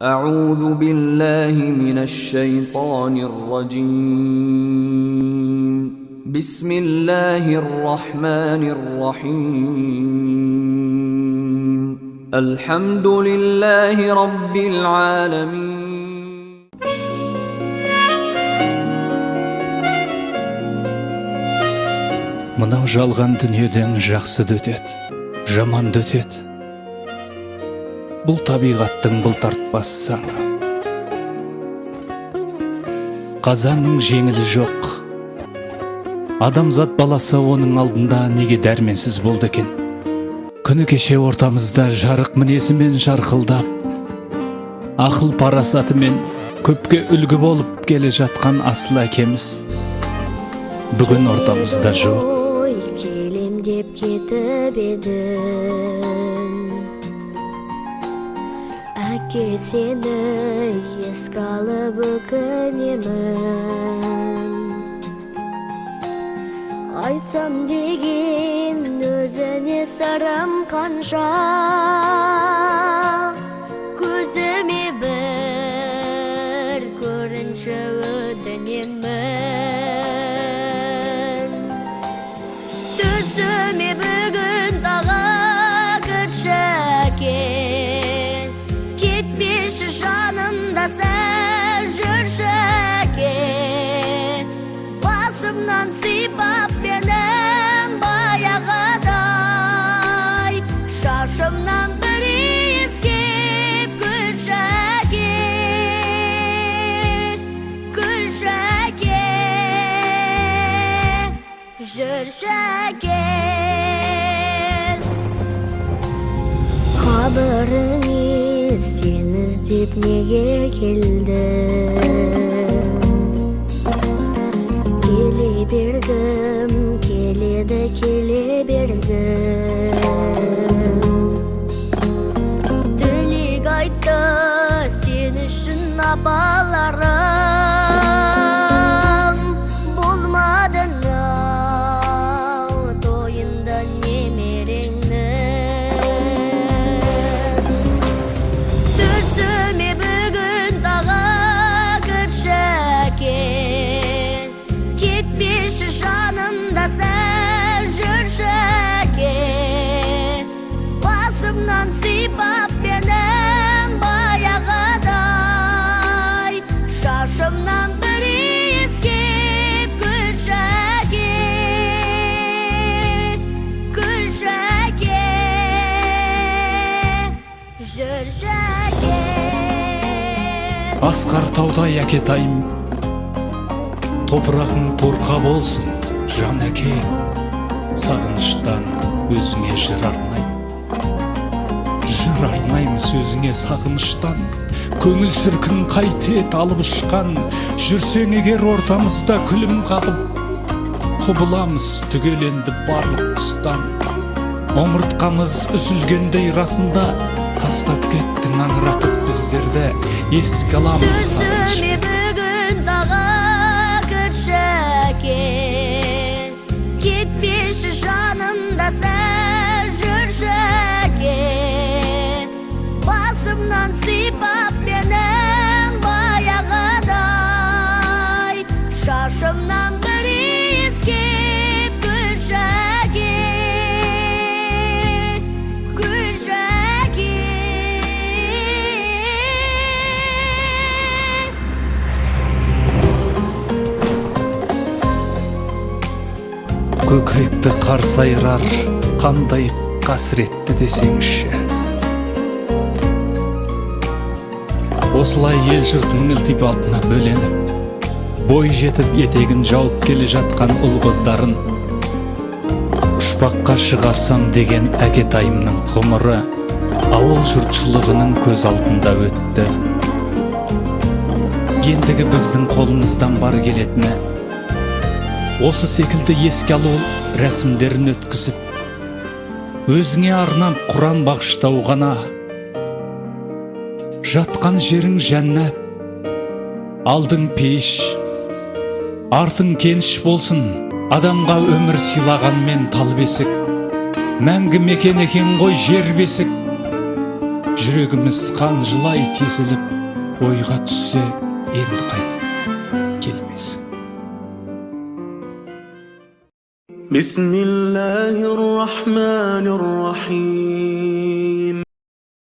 أعوذ بالله من الشيطان الرجيم بسم الله الرحمن الرحيم الحمد لله رب العالمين Мынау жалған дүниеден жақсы да өтеді, жаман да өтеді. Бұл табиғаттың бұлтартпас заңы. Қазаның жеңілі жоқ. Адамзат баласы оның алдында неге дәрменсіз болды екен? Күні кеше ортамызда жарық мінезімен жарқылдап, ақыл парасатымен көпке үлгі болып келе жатқан асыл әкеміз бүгін ортамызда жоқ. Келем деп кетіп едің, әке сені еске алып өкінемін. Айтсам деген өзіне сырым қанша, көзіме бір көрінші өтінемін. Түсіме бүгін тағы кірші әке, кетпеші жанымда сәл жүрші әке. Басымнан сипап менің баяғыдай, шашымнан бір иіскеп күлші әке, күлші әке, жүрші әке. Қабірің сен іздеп неге келдім? Келе бердім, келеді келе бердім. Тілек айтты сен үшін апаларым, болмадың ау тойында немереңнің. Түсіме бүгін тағы кірші әке, кетпеші жанымда сәл жүрші әке. Басымнан сипап менің баяғыдай, шашымнан бір иіскеп күлші әке, күлші әке, жүрші әке. Асқар таудай әкетайым, топырағың торқа болсын, жан әке. Сағыныштан өзіңе жыр арнайым, жыр арнайым сөзіңе сағыныштан. Көңіл шіркін қайтет алып ұшқан, жүрсең егер ортамызда күлім қағып, құбыламыз түгеленді барлық тұстан. Омыртқамыз үзілгендей расында, тастап кеттің аңыратып біздерді, еске аламыз сағыныш. Түсіме бүгін тағы кірші әке, кетпеші жанымда сәл жүрші әке. Басымнан сипап менің баяғыдай, шашымнан бір иіскеп күлші әке, күлші әке. Көкіректі қарсы айырар қандай қасіретті десеңші. Осылай ел жұртының ілтипатына бөленіп, бой жетіп етегін жауып келе жатқан ұл қыздарын ұшпаққа шығарсам деген әкетайымның ғұмыры ауыл жұртшылығының көз алдында өтті. Ендігі біздің қолымыздан бар келетіні осы секілді еске алу рәсімдерін өткізіп, өзіңе арнап Құран бағыштау ғана. Жатқан жерің жәннат, алдың пейіш, артың кеніш болсын. Адамға өмір сыйлағанмен тал бесік, мәңгі мекен екен ғой жер бесік. жүрегimiz қан жылай тесіліп, ойға түссе енді қайт келмесін. بسم الله الرحمن الرحيم